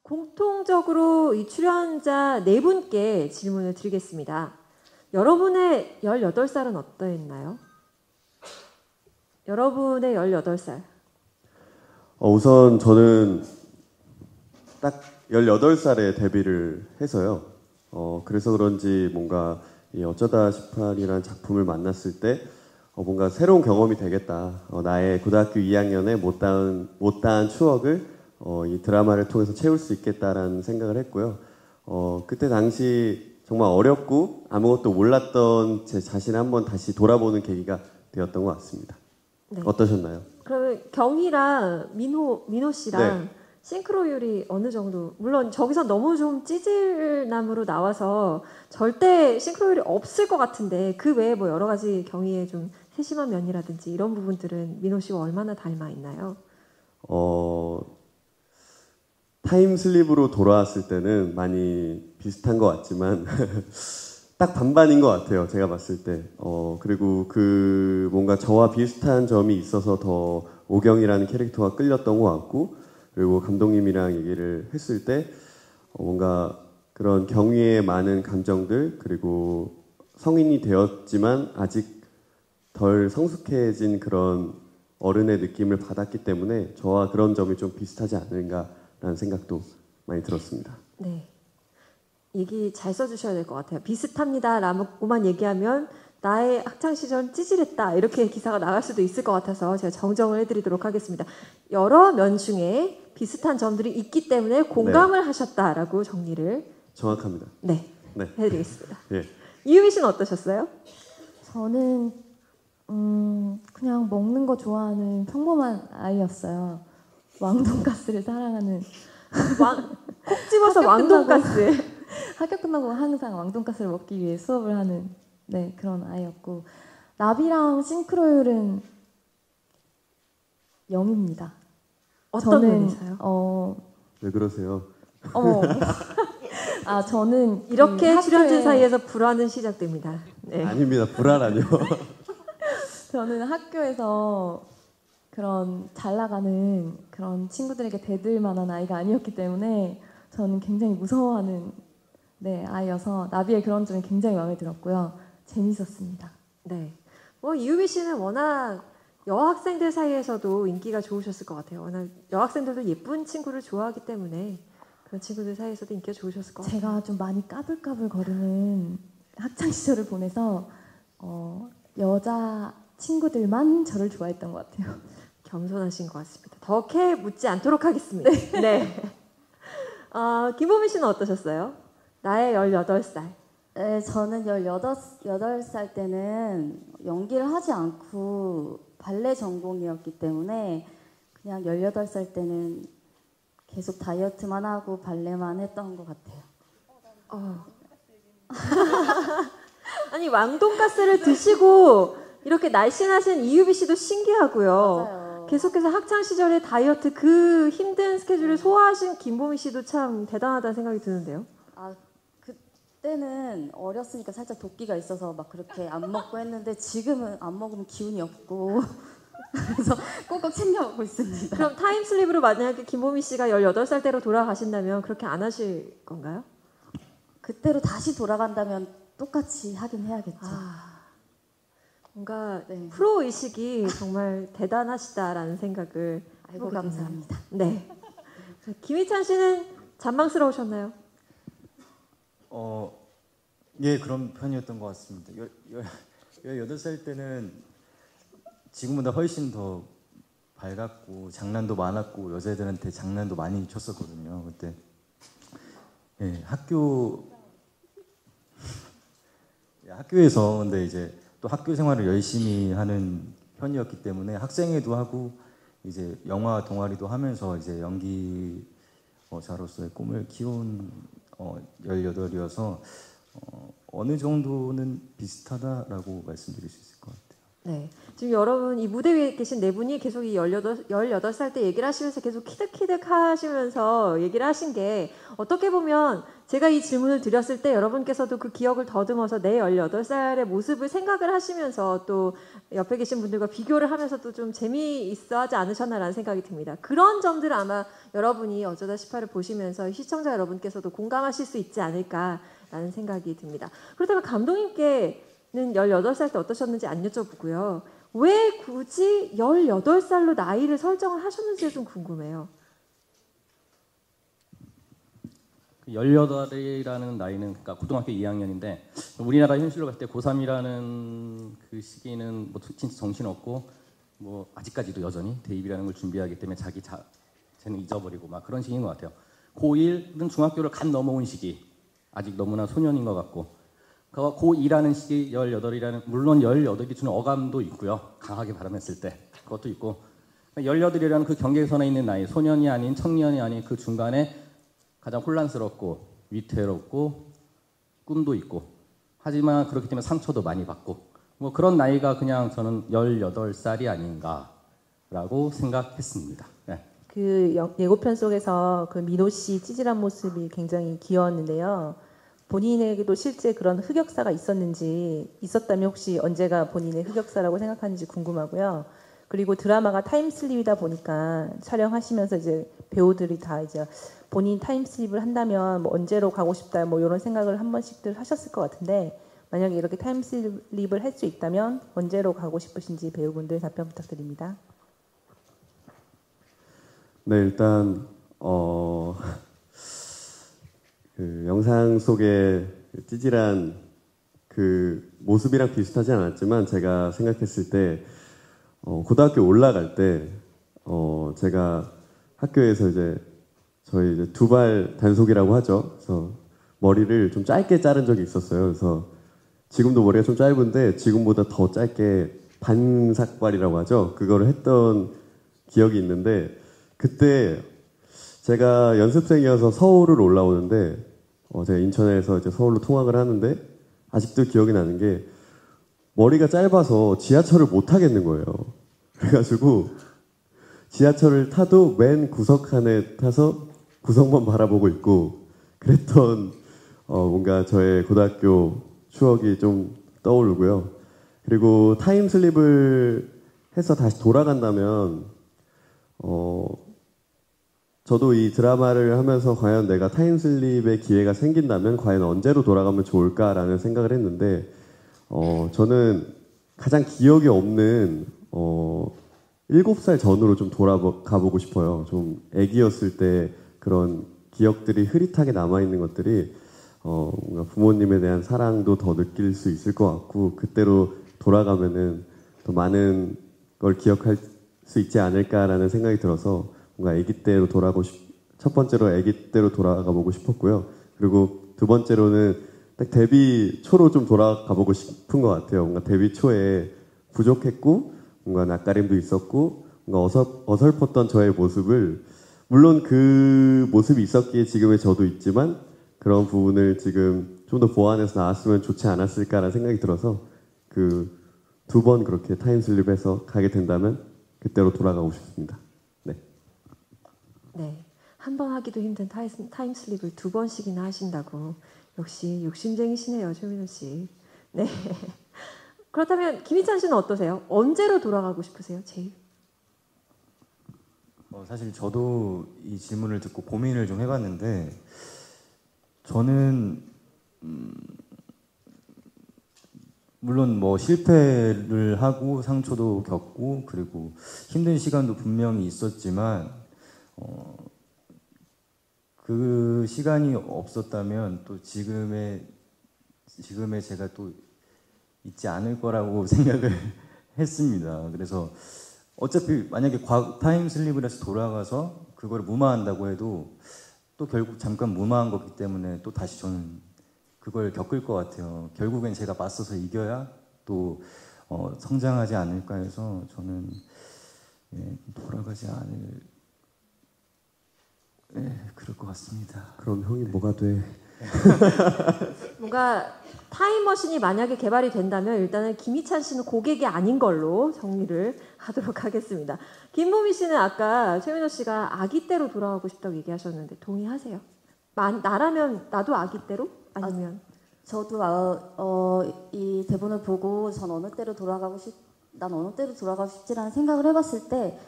공통적으로 이 출연자 네 분께 질문을 드리겠습니다. 여러분의 18살은 어떠했나요? 여러분의 18살. 우선 저는 딱 18살에 데뷔를 해서요. 그래서 그런지 뭔가 이 어쩌다 18이라는 작품을 만났을 때 뭔가 새로운 경험이 되겠다. 나의 고등학교 2학년의 못다한 추억을 이 드라마를 통해서 채울 수 있겠다라는 생각을 했고요. 그때 당시 정말 어렵고 아무것도 몰랐던 제 자신을 한번 다시 돌아보는 계기가 되었던 것 같습니다. 네. 어떠셨나요? 그러면 경희랑 민호 씨랑 네. 싱크로율이 어느 정도? 물론 저기서 너무 좀 찌질남으로 나와서 절대 싱크로율이 없을 것 같은데 그 외에 뭐 여러 가지 경희의 좀 세심한 면이라든지 이런 부분들은 민호 씨와 얼마나 닮아 있나요? 타임슬립으로 돌아왔을 때는 많이 비슷한 것 같지만 딱 반반인 것 같아요. 제가 봤을 때. 그리고 그 뭔가 저와 비슷한 점이 있어서 더 오경이라는 캐릭터가 끌렸던 것 같고, 그리고 감독님이랑 얘기를 했을 때 뭔가 그런 경위의 많은 감정들, 그리고 성인이 되었지만 아직 덜 성숙해진 그런 어른의 느낌을 받았기 때문에 저와 그런 점이 좀 비슷하지 않은가라는 생각도 많이 들었습니다. 네. 얘기 잘 써주셔야 될 것 같아요. 비슷합니다라고만 얘기하면 나의 학창시절 찌질했다 이렇게 기사가 나갈 수도 있을 것 같아서 제가 정정을 해드리도록 하겠습니다. 여러 면 중에 비슷한 점들이 있기 때문에 공감을 하셨다라고 정리를 정확합니다. 네. 해드리겠습니다. 예. 이유미 씨는 어떠셨어요? 저는 그냥 먹는 거 좋아하는 평범한 아이였어요. 왕돈가스를 사랑하는 콕 집어서 왕돈가스. 학교 끝나고 항상 왕돈가스를 먹기 위해 수업을 하는 그런 아이였고, 나비랑 싱크로율은 0입니다. 어떤 면에서요? 왜 그러세요? 저는 이렇게 출연진 사이에서 불화는 시작됩니다. 네. 아닙니다. 불안하뇨. 저는 학교에서 그런 잘 나가는 그런 친구들에게 대들 만한 아이가 아니었기 때문에 저는 굉장히 무서워하는 아이여서 나비의 그런 점이 굉장히 마음에 들었고요. 재밌었습니다. 네. 이유미 씨는 워낙 여학생들 사이에서도 인기가 좋으셨을 것 같아요. 워낙 여학생들도 예쁜 친구를 좋아하기 때문에 그런 친구들 사이에서도 인기가 좋으셨을 것 같아요. 제가 좀 많이 까불까불 거리는 학창 시절을 보내서 여자 친구들만 저를 좋아했던 것 같아요. 겸손하신 것 같습니다. 더 캐 묻지 않도록 하겠습니다. 네. 김보미 씨는 어떠셨어요? 나의 18살. 네, 저는 18살 때는 연기를 하지 않고 발레 전공이었기 때문에 그냥 18살 때는 계속 다이어트만 하고 발레만 했던 것 같아요. 아니 왕돈가스를 드시고 이렇게 날씬하신 이유비 씨도 신기하고요. 맞아요. 계속해서 학창 시절에 다이어트 그 힘든 스케줄을 소화하신 김보미 씨도 참 대단하다는 생각이 드는데요. 그때는 어렸으니까 살짝 도끼가 있어서 막 그렇게 안 먹고 했는데 지금은 안 먹으면 기운이 없고 그래서 꼭꼭 챙겨 먹고 있습니다. 그럼 타임슬립으로 만약에 김보미 씨가 18살 때로 돌아가신다면 그렇게 안 하실 건가요? 그때로 다시 돌아간다면 똑같이 하긴 해야겠죠. 뭔가 프로 의식이 정말 대단하시다라는 생각을 아이고 감사합니다. 네. 김희찬 씨는 잔망스러우셨나요? 예, 그런 편이었던 것 같습니다. 18살 때는 지금보다 훨씬 더 밝았고 장난도 많았고 여자애들한테 장난도 많이 쳤었거든요. 그때 학교에서 근데 이제 또 학교 생활을 열심히 하는 편이었기 때문에 학생회도 하고 이제 영화 동아리도 하면서 이제 연기자로서의 꿈을 키운 18이어서 어느 정도는 비슷하다라고 말씀드릴 수 있을 것 같아요. 네. 지금 여러분 이 무대 위에 계신 네 분이 계속 이 18살 때 얘기를 하시면서 계속 키득키득 하시면서 얘기를 하신 게 어떻게 보면 제가 이 질문을 드렸을 때 여러분께서도 그 기억을 더듬어서 내 18살의 모습을 생각을 하시면서 또 옆에 계신 분들과 비교를 하면서도 좀 재미있어 하지 않으셨나라는 생각이 듭니다. 그런 점들을 아마 여러분이 어쩌다 18을 보시면서 시청자 여러분께서도 공감하실 수 있지 않을까라는 생각이 듭니다. 그렇다면 감독님께는 18살 때 어떠셨는지 안 여쭤보고요. 왜 굳이 18살로 나이를 설정을 하셨는지 좀 궁금해요. 18이라는 나이는 그러니까 고등학교 2학년인데 우리나라 현실로 봤을 때 고3이라는 그 시기는 뭐 진짜 정신없고 뭐 아직까지도 여전히 대입이라는 걸 준비하기 때문에 자기 자체는 잊어버리고 막 그런 시기인 것 같아요. 고1은 중학교를 간 넘어온 시기, 아직 너무나 소년인 것 같고 고2라는 시기 18이라는 물론 18이 주는 어감도 있고요. 강하게 발음했을 때 그것도 있고 18이라는 그 경계선에 있는 나이, 소년이 아닌 청년이 아닌 그 중간에 가장 혼란스럽고 위태롭고 꿈도 있고 하지만 그렇기 때문에 상처도 많이 받고 뭐 그런 나이가 그냥 저는 18살이 아닌가라고 생각했습니다. 네. 그 예고편 속에서 그 민호 씨 찌질한 모습이 굉장히 귀여웠는데요. 본인에게도 실제 그런 흑역사가 있었는지 있었다면 혹시 언제가 본인의 흑역사라고 생각하는지 궁금하고요. 그리고 드라마가 타임슬립이다 보니까 촬영하시면서 이제 배우들이 다 이제 본인 타임슬립을 한다면 뭐 언제로 가고 싶다 뭐 이런 생각을 한 번씩들 하셨을 것 같은데 만약에 이렇게 타임슬립을 할 수 있다면 언제로 가고 싶으신지 배우분들 답변 부탁드립니다. 네, 일단 그 영상 속의 찌질한 그 모습이랑 비슷하지 않았지만 제가 생각했을 때 고등학교 올라갈 때 제가 학교에서 이제 저희 이제 두발 단속이라고 하죠. 그래서 머리를 좀 짧게 자른 적이 있었어요. 그래서 지금도 머리가 좀 짧은데 지금보다 더 짧게 반삭발이라고 하죠. 그거를 했던 기억이 있는데 그때 제가 연습생이어서 서울을 올라오는데 제가 인천에서 이제 서울로 통학을 하는데 아직도 기억이 나는 게 머리가 짧아서 지하철을 못 타겠는 거예요. 그래가지고 지하철을 타도 맨 구석칸에 타서 구석만 바라보고 있고 그랬던 뭔가 저의 고등학교 추억이 좀 떠오르고요. 그리고 타임슬립을 해서 다시 돌아간다면 저도 이 드라마를 하면서 과연 내가 타임슬립의 기회가 생긴다면 과연 언제로 돌아가면 좋을까라는 생각을 했는데 저는 가장 기억이 없는 7살 전으로 좀 돌아가보고 싶어요. 좀 애기였을 때 그런 기억들이 흐릿하게 남아있는 것들이 뭔가 부모님에 대한 사랑도 더 느낄 수 있을 것 같고 그때로 돌아가면은 더 많은 걸 기억할 수 있지 않을까라는 생각이 들어서 뭔가 아기 때로 첫 번째로 아기 때로 돌아가 보고 싶었고요. 그리고 두 번째로는 딱 데뷔 초로 좀 돌아가 보고 싶은 것 같아요. 뭔가 데뷔 초에 부족했고 뭔가 낯가림도 있었고 뭔가 어설펐던 저의 모습을 물론 그 모습이 있었기에 지금의 저도 있지만 그런 부분을 지금 좀 더 보완해서 나왔으면 좋지 않았을까라는 생각이 들어서 그 두 번 그렇게 타임슬립해서 가게 된다면 그때로 돌아가고 싶습니다. 네. 네. 한 번 하기도 힘든 타임슬립을 두 번씩이나 하신다고. 역시 욕심쟁이시네요, 조민호 씨. 네. 그렇다면 김희찬 씨는 어떠세요? 언제로 돌아가고 싶으세요, 제일? 사실 저도 이 질문을 듣고 고민을 좀 해봤는데 저는 물론 뭐 실패를 하고 상처도 겪고 그리고 힘든 시간도 분명히 있었지만 그 시간이 없었다면 또 지금의 제가 또 있지 않을 거라고 생각을 했습니다. 그래서 어차피 만약에 타임슬립을 해서 돌아가서 그걸 무마한다고 해도 또 결국 잠깐 무마한 거기 때문에 또 다시 저는 그걸 겪을 것 같아요. 결국엔 제가 맞서서 이겨야 또 성장하지 않을까 해서 저는 돌아가지 않을 그럴 것 같습니다. 그럼 형이 뭐가 돼? 뭔가 타임머신이 만약에 개발이 된다면 일단은 김희찬 씨는 고객이 아닌 걸로 정리를 하도록 하겠습니다. 김보미 씨는 아까 최민호 씨가 아기 때로 돌아가고 싶다고 얘기하셨는데 동의하세요? 나라면 나도 아기 때로? 아니면? 저도 이 대본을 보고 난 어느 때로 돌아가고 싶지라는 생각을 해봤을 때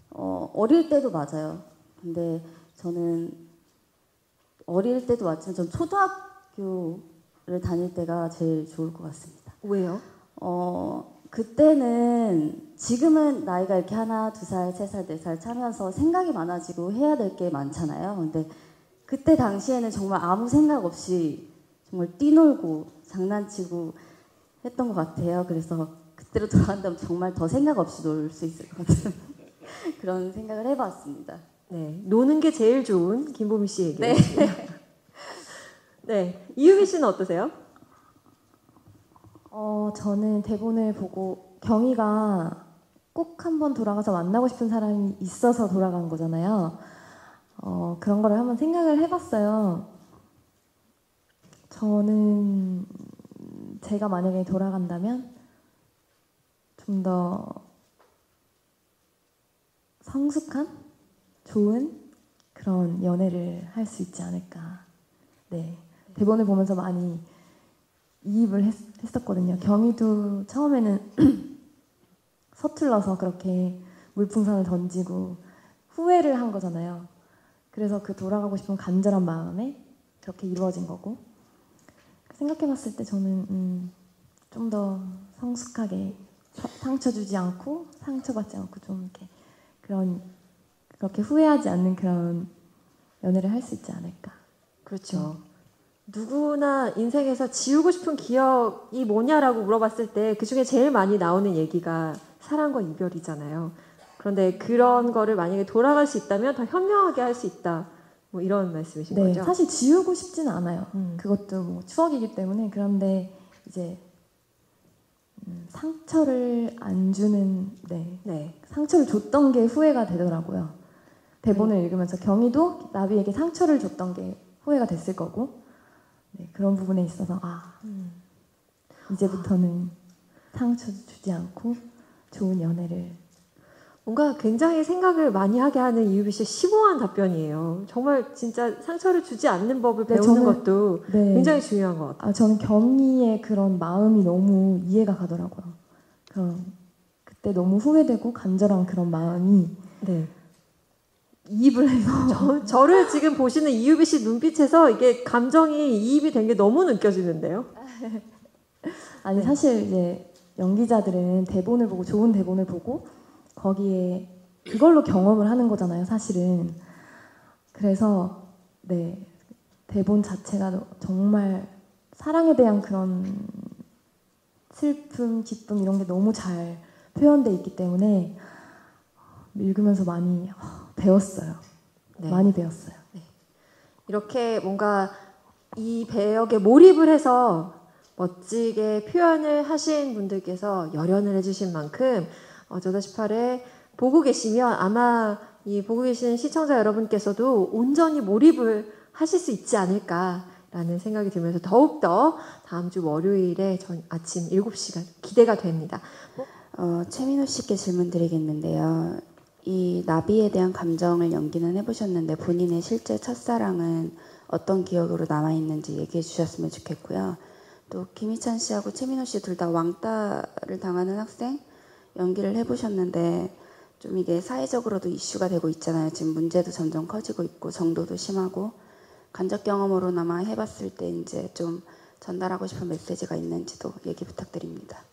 어릴 때도 맞아요. 근데 저는 어릴 때도 맞지만 전 초등학교를 다닐 때가 제일 좋을 것 같습니다. 왜요? 그때는 지금은 나이가 이렇게 하나, 2살, 3살, 4살 차면서 생각이 많아지고 해야 될 게 많잖아요. 근데 그때 당시에는 정말 아무 생각 없이 정말 뛰놀고 장난치고 했던 것 같아요. 그래서 그때로 돌아간다면 정말 더 생각 없이 놀 수 있을 것 같은 그런 생각을 해봤습니다. 네, 노는 게 제일 좋은 김보미 씨 얘기. 네. 네, 이유미 씨는 어떠세요? 저는 대본을 보고 경희가 꼭 한번 돌아가서 만나고 싶은 사람이 있어서 돌아간 거잖아요. 그런 거를 한번 생각을 해봤어요. 저는 제가 만약에 돌아간다면 좀 더 성숙한, 좋은 그런 연애를 할 수 있지 않을까. 네, 대본을 보면서 많이 이입을 했었거든요. 경희도 처음에는 서툴러서 그렇게 물풍선을 던지고 후회를 한 거잖아요. 그래서 그 돌아가고 싶은 간절한 마음에 그렇게 이루어진 거고, 생각해봤을 때 저는 좀 더 성숙하게 상처 주지 않고 상처받지 않고 좀 이렇게 그렇게 후회하지 않는 그런 연애를 할 수 있지 않을까. 그렇죠. 누구나 인생에서 지우고 싶은 기억이 뭐냐라고 물어봤을 때 그중에 제일 많이 나오는 얘기가 사랑과 이별이잖아요. 그런데 그런 거를 만약에 돌아갈 수 있다면 더 현명하게 할 수 있다. 뭐 이런 말씀이신 네, 거죠? 사실 지우고 싶지는 않아요. 그것도 뭐 추억이기 때문에. 그런데 이제 상처를 안 주는, 네. 상처를 줬던 게 후회가 되더라고요. 대본을 읽으면서 경희도 나비에게 상처를 줬던 게 후회가 됐을 거고, 네, 그런 부분에 있어서 이제부터는 상처 주지 않고 좋은 연애를. 뭔가 굉장히 생각을 많이 하게 하는 이유비 씨의 심오한 답변이에요. 정말 진짜 상처를 주지 않는 법을 네, 배우는 저는- 것도 네. 굉장히 중요한 것 같아요. 저는 경희의 그런 마음이 너무 이해가 가더라고요. 그때 너무 후회되고 간절한 그런 마음이 네. 이입을 해서 저를 지금 보시는 이유비 씨 눈빛에서 이게 감정이 이입이 된 게 너무 느껴지는데요. 아니 사실 이제 연기자들은 대본을 보고 좋은 대본을 보고 거기에 그걸로 경험을 하는 거잖아요, 사실은. 그래서 네, 대본 자체가 정말 사랑에 대한 그런 슬픔, 기쁨 이런 게 너무 잘 표현돼 있기 때문에 읽으면서 많이 배웠어요. 네. 많이 배웠어요. 이렇게 뭔가 이 배역에 몰입을 해서 멋지게 표현을 하신 분들께서 열연을 해주신 만큼 어쩌다 18에 보고 계시면 아마 이 보고 계신 시청자 여러분께서도 온전히 몰입을 하실 수 있지 않을까라는 생각이 들면서 더욱더 다음 주 월요일에 아침 7시가 기대가 됩니다. 최민호 씨께 질문 드리겠는데요. 이 나비에 대한 감정을 연기는 해보셨는데 본인의 실제 첫사랑은 어떤 기억으로 남아있는지 얘기해 주셨으면 좋겠고요. 또 김희찬 씨하고 최민호 씨 둘 다 왕따를 당하는 학생 연기를 해보셨는데 좀 이게 사회적으로도 이슈가 되고 있잖아요. 지금 문제도 점점 커지고 있고 정도도 심하고 간접 경험으로나마 해봤을 때 이제 좀 전달하고 싶은 메시지가 있는지도 얘기 부탁드립니다.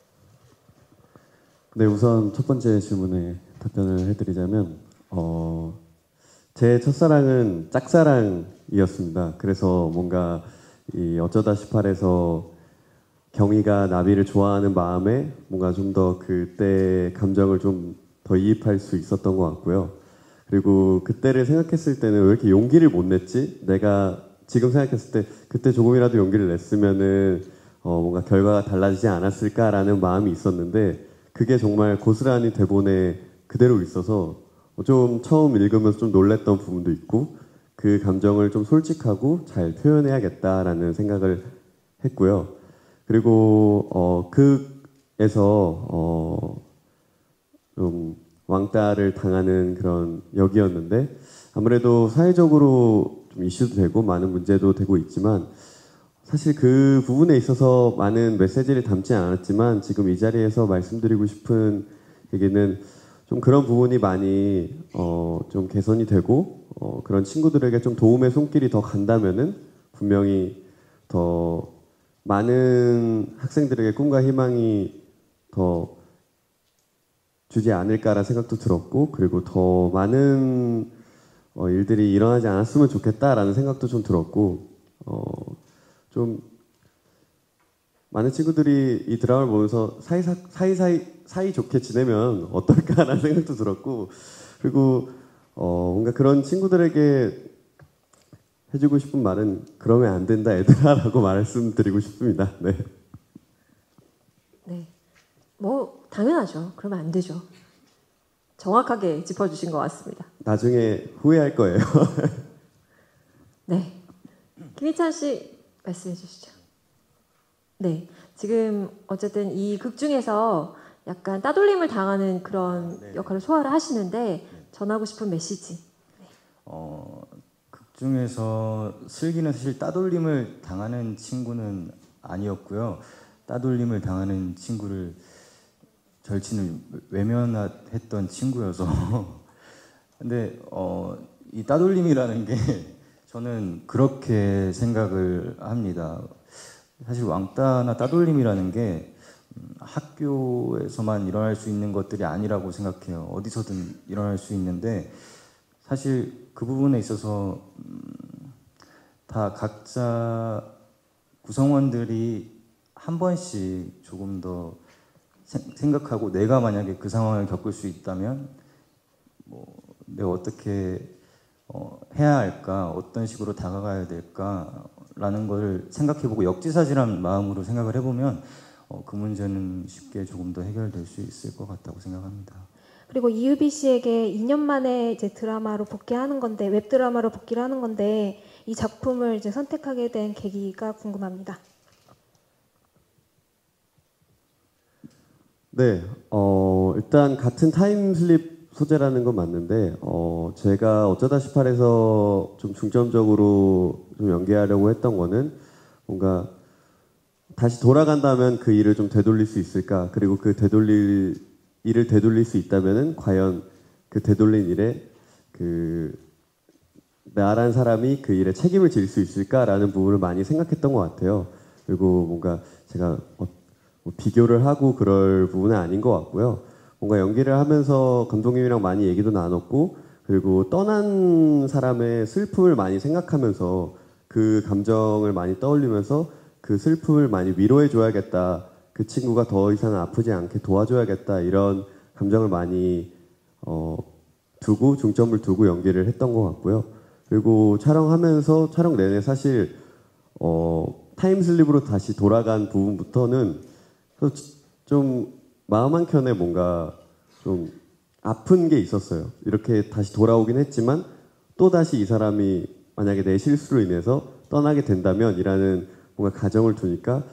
네, 우선 첫 번째 질문에 답변을 해드리자면 제 첫사랑은 짝사랑이었습니다. 그래서 뭔가 이 어쩌다 18에서 경희가 나비를 좋아하는 마음에 뭔가 좀 더 그때 감정을 좀 더 이입할 수 있었던 것 같고요. 그리고 그때를 생각했을 때는 왜 이렇게 용기를 못 냈지? 내가 지금 생각했을 때 그때 조금이라도 용기를 냈으면은 뭔가 결과가 달라지지 않았을까라는 마음이 있었는데 그게 정말 고스란히 대본에 그대로 있어서 좀 처음 읽으면서 좀 놀랬던 부분도 있고 그 감정을 좀 솔직하고 잘 표현해야겠다라는 생각을 했고요. 그리고 극에서 좀 왕따를 당하는 그런 역이었는데 아무래도 사회적으로 좀 이슈도 되고 많은 문제도 되고 있지만 사실 그 부분에 있어서 많은 메시지를 담지 않았지만 지금 이 자리에서 말씀드리고 싶은 얘기는 좀 그런 부분이 많이 좀 개선이 되고 그런 친구들에게 좀 도움의 손길이 더 간다면은 분명히 더 많은 학생들에게 꿈과 희망이 더 주지 않을까라는 생각도 들었고 그리고 더 많은 일들이 일어나지 않았으면 좋겠다라는 생각도 좀 들었고 좀 많은 친구들이 이 드라마를 보면서 사이좋게 지내면 어떨까라는 생각도 들었고 그리고 뭔가 그런 친구들에게 해주고 싶은 말은 그러면 안 된다 얘들아라고 말씀드리고 싶습니다. 네. 네. 뭐 당연하죠. 그러면 안 되죠. 정확하게 짚어주신 것 같습니다. 나중에 후회할 거예요. 네. 김희찬 씨 말씀해 주시죠. 네. 지금 어쨌든 이 극 중에서 약간 따돌림을 당하는 그런 역할을 소화를 하시는데 전하고 싶은 메시지. 극 중에서 슬기는 사실 따돌림을 당하는 친구는 아니었고요. 따돌림을 당하는 친구를 절친을 외면했던 친구여서 근데 이 따돌림이라는 게 저는 그렇게 생각을 합니다. 사실 왕따나 따돌림이라는 게 학교에서만 일어날 수 있는 것들이 아니라고 생각해요. 어디서든 일어날 수 있는데 사실 그 부분에 있어서 다 각자 구성원들이 한 번씩 조금 더 생각하고 내가 만약에 그 상황을 겪을 수 있다면 내가 어떻게 해야 할까, 어떤 식으로 다가가야 될까라는 걸 생각해보고 역지사지란 마음으로 생각을 해보면 그 문제는 쉽게 조금 더 해결될 수 있을 것 같다고 생각합니다. 그리고 이유비 씨에게 2년 만에 이제 드라마로 복귀하는 건데 웹 드라마로 복귀를 하는 건데 이 작품을 이제 선택하게 된 계기가 궁금합니다. 네, 일단 같은 타임슬립 소재라는 건 맞는데, 제가 어쩌다 18에서 좀 중점적으로 좀 연기하려고 했던 거는 뭔가 다시 돌아간다면 그 일을 좀 되돌릴 수 있을까? 그리고 그 일을 되돌릴 수 있다면은 과연 그 되돌린 일에 나란 사람이 그 일에 책임을 질 수 있을까라는 부분을 많이 생각했던 것 같아요. 그리고 뭔가 제가 비교를 하고 그럴 부분은 아닌 것 같고요. 뭔가 연기를 하면서 감독님이랑 많이 얘기도 나눴고 그리고 떠난 사람의 슬픔을 많이 생각하면서 그 감정을 많이 떠올리면서 그 슬픔을 많이 위로해 줘야겠다. 그 친구가 더 이상 아프지 않게 도와줘야겠다. 이런 감정을 많이 중점을 두고 연기를 했던 것 같고요. 그리고 촬영하면서 촬영 내내 사실 타임슬립으로 다시 돌아간 부분부터는 좀 마음 한켠에 뭔가 좀 아픈 게 있었어요. 이렇게 다시 돌아오긴 했지만 또 다시 이 사람이 만약에 내 실수로 인해서 떠나게 된다면 이라는 뭔가 가정을 두니까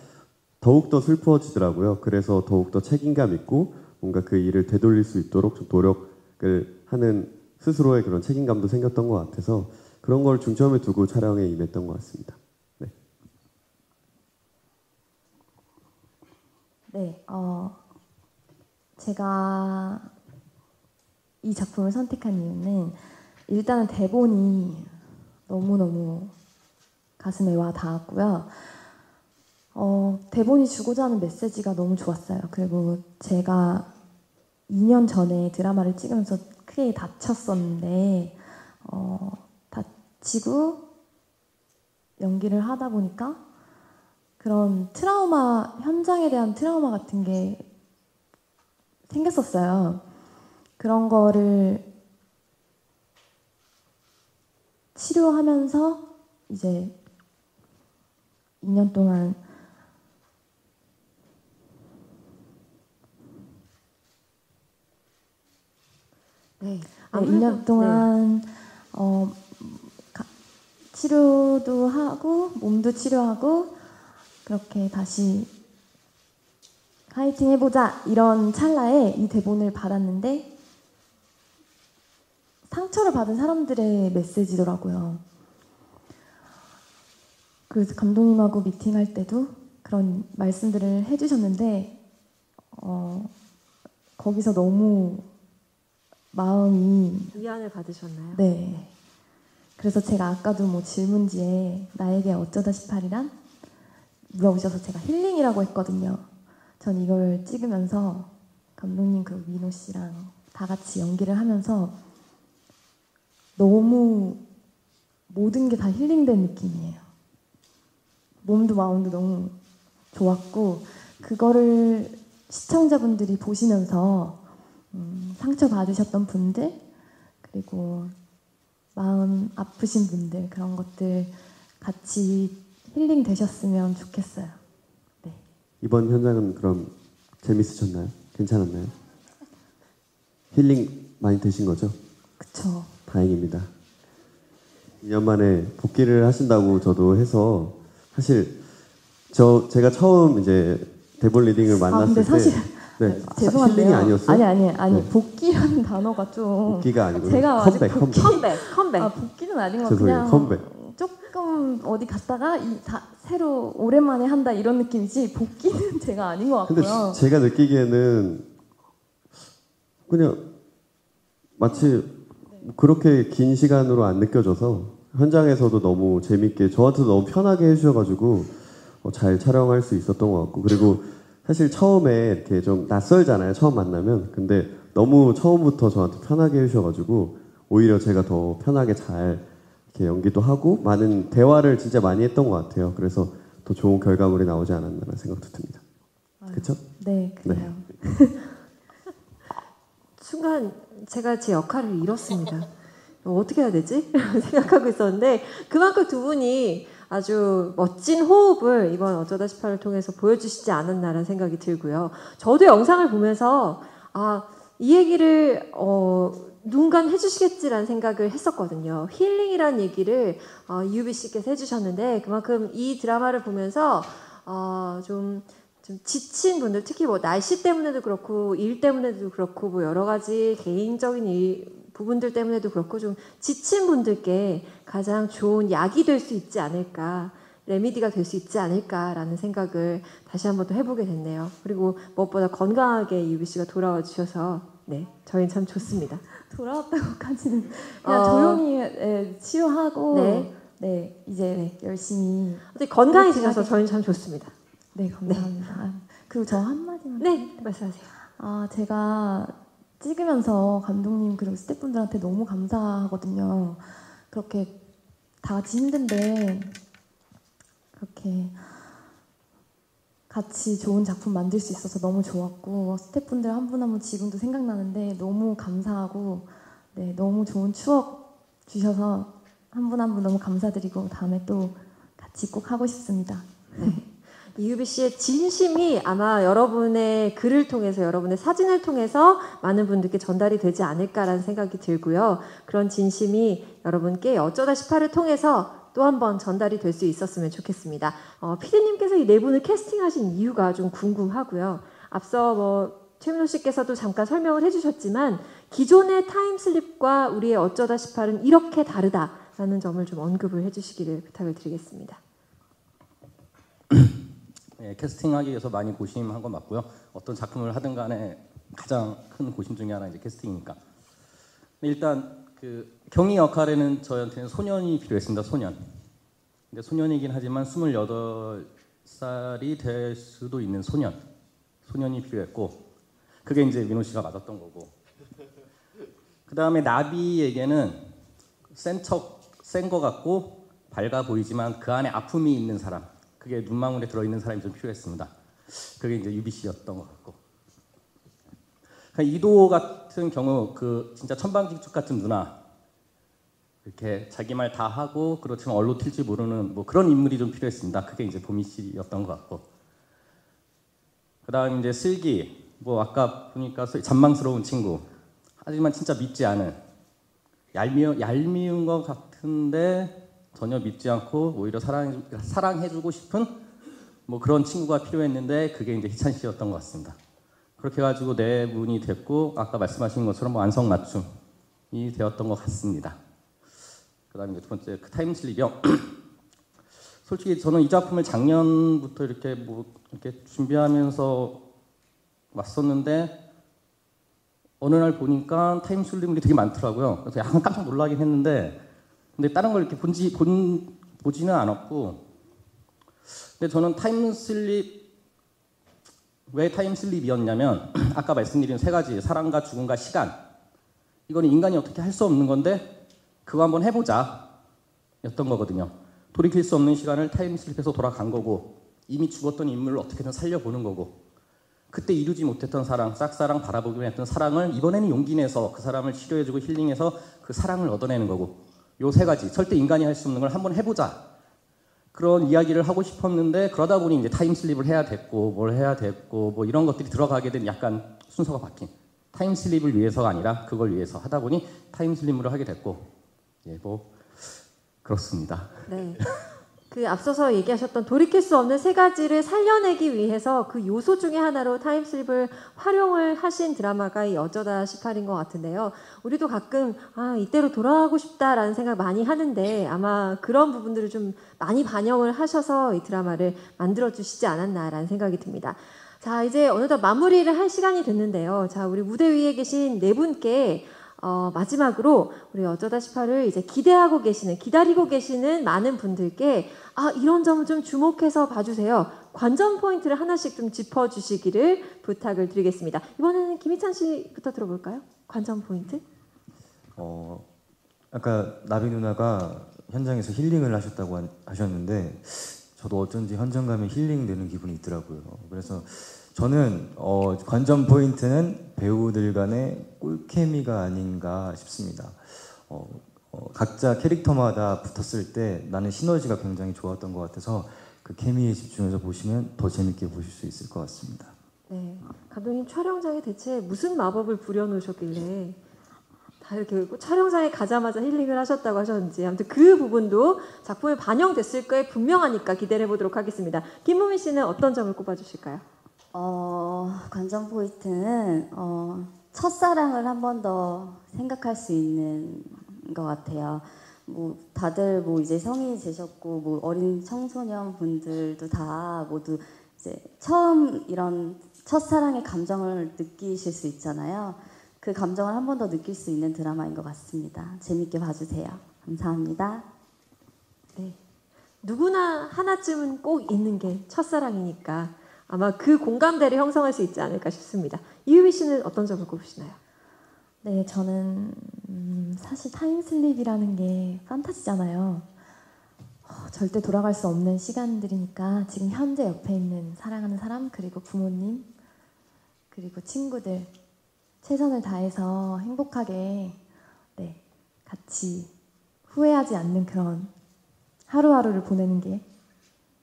더욱더 슬퍼지더라고요. 그래서 더욱더 책임감 있고 뭔가 그 일을 되돌릴 수 있도록 좀 노력을 하는 스스로의 그런 책임감도 생겼던 것 같아서 그런 걸 중점에 두고 촬영에 임했던 것 같습니다. 네. 네, 제가 이 작품을 선택한 이유는 일단은 대본이 너무너무 가슴에 와 닿았고요. 대본이 주고자 하는 메시지가 너무 좋았어요. 그리고 제가 2년 전에 드라마를 찍으면서 크게 다쳤었는데 다치고 연기를 하다 보니까 그런 트라우마, 현장에 대한 트라우마 같은 게 생겼었어요. 그런 거를 치료하면서 이제 2년 동안 네, 2년 동안 치료도 하고 몸도 치료하고 그렇게 다시 파이팅 해보자 이런 찰나에 이 대본을 받았는데 상처를 받은 사람들의 메시지더라고요. 그래서 감독님하고 미팅할 때도 그런 말씀들을 해주셨는데 거기서 너무 마음이 위안을 받으셨나요? 네. 그래서 제가 아까도 뭐 질문지에 나에게 어쩌다 18이란 물어보셔서 제가 힐링이라고 했거든요. 전 이걸 찍으면서 감독님 그리고 민호 씨랑 다 같이 연기를 하면서 너무 모든 게 다 힐링된 느낌이에요. 몸도 마음도 너무 좋았고 그거를 시청자분들이 보시면서 상처 받으셨던 분들 그리고 마음 아프신 분들 그런 것들 같이 힐링 되셨으면 좋겠어요. 네. 이번 현장은 그럼 재밌으셨나요? 괜찮았나요? 힐링 많이 되신 거죠? 그쵸. 다행입니다. 2년 만에 복귀를 하신다고 저도 해서 사실 제가 처음 이제 대본 리딩을 만났을 근데 사실 때 죄송한데요. 힐링이 아니었어요? 아니 네. 복귀라는 단어가 좀 복귀가 아니고 제가 컴백. 복귀는 아닌 것 죄송해요. 그냥 컴백. 조금 어디 갔다가 새로 오랜만에 한다 이런 느낌이지 복귀는 제가 아닌 것 근데 같고요. 제가 느끼기에는 그냥 마치 그렇게 긴 시간으로 안 느껴져서 현장에서도 너무 재밌게 저한테도 너무 편하게 해주셔가지고 잘 촬영할 수 있었던 것 같고 그리고 사실 처음에 이렇게 좀 낯설잖아요. 처음 만나면. 근데 너무 처음부터 저한테 편하게 해주셔가지고 오히려 제가 더 편하게 잘 이렇게 연기도 하고 많은 대화를 진짜 많이 했던 것 같아요. 그래서 더 좋은 결과물이 나오지 않았나라는 생각도 듭니다. 그렇죠? 네, 그래요. 순간 제가 제 역할을 잃었습니다. 어떻게 해야 되지? 생각하고 있었는데 그만큼 두 분이 아주 멋진 호흡을 이번 어쩌다 18을 통해서 보여주시지 않았나라는 생각이 들고요. 저도 영상을 보면서 이 얘기를 누군가 해주시겠지라는 생각을 했었거든요. 힐링이라는 얘기를 이유비 씨께서 해주셨는데 그만큼 이 드라마를 보면서 좀 지친 분들, 특히 뭐 날씨 때문에도 그렇고 일 때문에도 그렇고 뭐 여러 가지 개인적인 부분들 때문에도 그렇고 좀 지친 분들께 가장 좋은 약이 될 수 있지 않을까, 레미디가 될 수 있지 않을까라는 생각을 다시 한번 또 해보게 됐네요. 그리고 무엇보다 건강하게 이유비 씨가 돌아와 주셔서 네, 저희는 참 좋습니다. 돌아왔다고까지는 그냥 조용히 치료하고 네 이제 열심히 건강해지셔서 저희는 참 좋습니다. 네, 감사합니다. 네. 그리고 저 한마디만. 네, 말씀하세요. 제가 찍으면서 감독님 그리고 스태프분들한테 너무 감사하거든요. 그렇게 다 같이 힘든데 그렇게 같이 좋은 작품 만들 수 있어서 너무 좋았고 스태프분들 한 분 한 분 지금도 생각나는데 너무 감사하고 네, 너무 좋은 추억 주셔서 한 분 한 분 너무 감사드리고 다음에 또 같이 꼭 하고 싶습니다. 네. 이유비 씨의 진심이 아마 여러분의 글을 통해서 여러분의 사진을 통해서 많은 분들께 전달이 되지 않을까라는 생각이 들고요. 그런 진심이 여러분께 어쩌다 18을 통해서 또 한 번 전달이 될 수 있었으면 좋겠습니다. 피디님께서 이 네 분을 캐스팅하신 이유가 좀 궁금하고요. 앞서 최민호 씨께서도 잠깐 설명을 해주셨지만 기존의 타임슬립과 우리의 어쩌다 18은 이렇게 다르다라는 점을 좀 언급을 해주시기를 부탁을 드리겠습니다. 네, 캐스팅하기 위해서 많이 고심한 건 맞고요. 어떤 작품을 하든 간에 가장 큰 고심 중에 하나 이제 캐스팅이니까. 일단 그 경희 역할에는 저한테는 소년이 필요했습니다. 소년. 근데 소년이긴 하지만 28살이 될 수도 있는 소년이 필요했고 그게 이제 민호 씨가 맞았던 거고. 그 다음에 나비에게는 센 거 같고 밝아 보이지만 그 안에 아픔이 있는 사람. 그게 눈망울에 들어있는 사람이 좀 필요했습니다. 그게 이제 유비 씨였던 것 같고. 그러니까 이도 같은 경우 그 진짜 천방지축 같은 누나 이렇게 자기 말 다 하고 그렇지만 얼로 튈지 모르는 뭐 그런 인물이 좀 필요했습니다. 그게 이제 보미 씨였던 것 같고. 그다음 이제 슬기 뭐 아까 보니까 잔망스러운 친구 하지만 진짜 믿지 않은 얄미운 것 같은데 전혀 믿지 않고 오히려 사랑해주고 싶은 뭐 그런 친구가 필요했는데 그게 이제 희찬 씨였던 것 같습니다. 그렇게 해가지고 네 분이 됐고 아까 말씀하신 것처럼 완성 맞춤이 되었던 것 같습니다. 그다음에 두 번째 그 타임슬립이요. 솔직히 저는 이 작품을 작년부터 이렇게 준비하면서 왔었는데 어느 날 보니까 타임슬립이 되게 많더라고요. 그래서 약간 깜짝 놀라긴 했는데 근데 다른 걸 이렇게 보지는 않았고 근데 저는 왜 타임슬립이었냐면 아까 말씀드린 세 가지 사랑과 죽음과 시간 이거는 인간이 어떻게 할 수 없는 건데 그거 한번 해보자 였던 거거든요. 돌이킬 수 없는 시간을 타임슬립해서 돌아간 거고 이미 죽었던 인물을 어떻게든 살려보는 거고 그때 이루지 못했던 사랑, 짝사랑, 바라보기만 했던 사랑을 이번에는 용기 내서 그 사람을 치료해주고 힐링해서 그 사랑을 얻어내는 거고 요 세 가지 절대 인간이 할 수 없는 걸 한번 해보자 그런 이야기를 하고 싶었는데 그러다 보니 이제 타임슬립을 해야 됐고 뭘 해야 됐고 뭐 이런 것들이 들어가게 된 약간 순서가 바뀐 타임슬립을 위해서가 아니라 그걸 위해서 하다 보니 타임슬립으로 하게 됐고 예, 뭐 그렇습니다. 네. 그 앞서서 얘기하셨던 돌이킬 수 없는 세 가지를 살려내기 위해서 그 요소 중에 하나로 타임슬립을 활용을 하신 드라마가 이 어쩌다 18인 것 같은데요. 우리도 가끔 이때로 돌아가고 싶다라는 생각 많이 하는데 아마 그런 부분들을 좀 많이 반영을 하셔서 이 드라마를 만들어주시지 않았나라는 생각이 듭니다. 자, 이제 어느덧 마무리를 할 시간이 됐는데요. 자, 우리 무대 위에 계신 네 분께 마지막으로 우리 어쩌다 18을 이제 기다리고 계시는 많은 분들께 이런 점을 좀 주목해서 봐주세요. 관전 포인트를 하나씩 좀 짚어주시기를 부탁을 드리겠습니다. 이번에는 김희찬 씨부터 들어볼까요? 관전 포인트? 아까 나비 누나가 현장에서 힐링을 하셨다고 하셨는데 저도 어쩐지 현장 가면 힐링되는 기분이 있더라고요. 그래서 저는 관전 포인트는 배우들 간의 꿀케미가 아닌가 싶습니다. 각자 캐릭터마다 붙었을 때 나는 시너지가 굉장히 좋았던 것 같아서 그 케미에 집중해서 보시면 더 재밌게 보실 수 있을 것 같습니다. 네, 감독님 촬영장에 대체 무슨 마법을 부려놓으셨길래 다 이렇게 촬영장에 가자마자 힐링을 하셨다고 하셨는지 아무튼 그 부분도 작품에 반영됐을 거에 분명하니까 기대를 해보도록 하겠습니다. 김무민 씨는 어떤 점을 꼽아주실까요? 관전 포인트는 첫사랑을 한 번 더 생각할 수 있는 것 같아요. 뭐 다들 뭐 이제 성인이 되셨고 뭐 어린 청소년 분들도 다 모두 이제 처음 이런 첫사랑의 감정을 느끼실 수 있잖아요. 그 감정을 한 번 더 느낄 수 있는 드라마인 것 같습니다. 재밌게 봐주세요. 감사합니다. 네, 누구나 하나쯤은 꼭 있는 게 첫사랑이니까 아마 그 공감대를 형성할 수 있지 않을까 싶습니다. 이유미 씨는 어떤 점을 꼽으시나요? 네, 저는 사실 타임슬립이라는 게 판타지잖아요. 절대 돌아갈 수 없는 시간들이니까 지금 현재 옆에 있는 사랑하는 사람 그리고 부모님 그리고 친구들 최선을 다해서 행복하게 같이 후회하지 않는 그런 하루하루를 보내는 게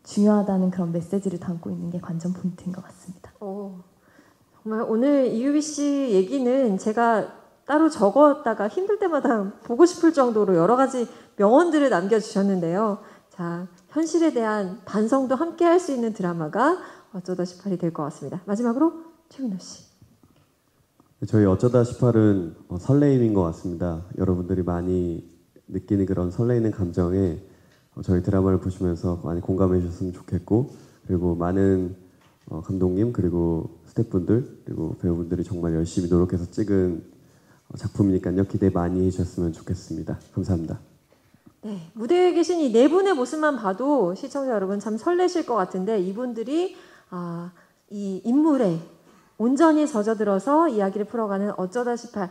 중요하다는 그런 메시지를 담고 있는 게 관전 포인트인 것 같습니다. 정말 오늘 이유비 씨 얘기는 제가 따로 적었다가 힘들 때마다 보고 싶을 정도로 여러 가지 명언들을 남겨주셨는데요. 자, 현실에 대한 반성도 함께 할 수 있는 드라마가 어쩌다 18이 될 것 같습니다. 마지막으로 최민호 씨. 저희 어쩌다 18은 설레임인 것 같습니다. 여러분들이 많이 느끼는 그런 설레이는 감정에 저희 드라마를 보시면서 많이 공감해 주셨으면 좋겠고 그리고 많은 감독님 그리고 스태프분들 그리고 배우분들이 정말 열심히 노력해서 찍은 작품이니까요. 기대 많이 해주셨으면 좋겠습니다. 감사합니다. 네, 무대에 계신 이 네 분의 모습만 봐도 시청자 여러분 참 설레실 것 같은데 이분들이 이 인물에 온전히 젖어들어서 이야기를 풀어가는 어쩌다 18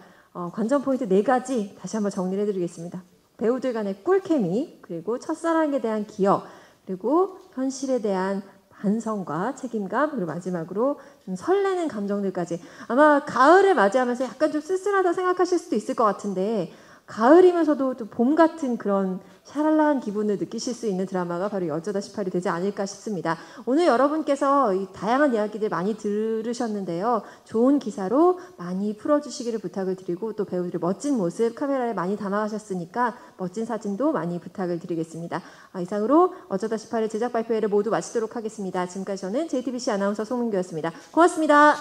관전 포인트 4가지 다시 한번 정리를 해드리겠습니다. 배우들 간의 꿀케미, 그리고 첫사랑에 대한 기억, 그리고 현실에 대한 반성과 책임감, 그리고 마지막으로 좀 설레는 감정들까지. 아마 가을을 맞이하면서 약간 좀 쓸쓸하다 생각하실 수도 있을 것 같은데 가을이면서도 또 봄 같은 그런 샤랄라한 기분을 느끼실 수 있는 드라마가 바로 여자다 18이 되지 않을까 싶습니다. 오늘 여러분께서 이 다양한 이야기들 많이 들으셨는데요. 좋은 기사로 많이 풀어주시기를 부탁을 드리고 또 배우들의 멋진 모습 카메라에 많이 담아가셨으니까 멋진 사진도 많이 부탁을 드리겠습니다. 이상으로 어쩌다 18의 제작 발표회를 모두 마치도록 하겠습니다. 지금까지 저는 JTBC 아나운서 송민규였습니다. 고맙습니다.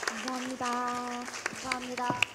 감사합니다. 감사합니다.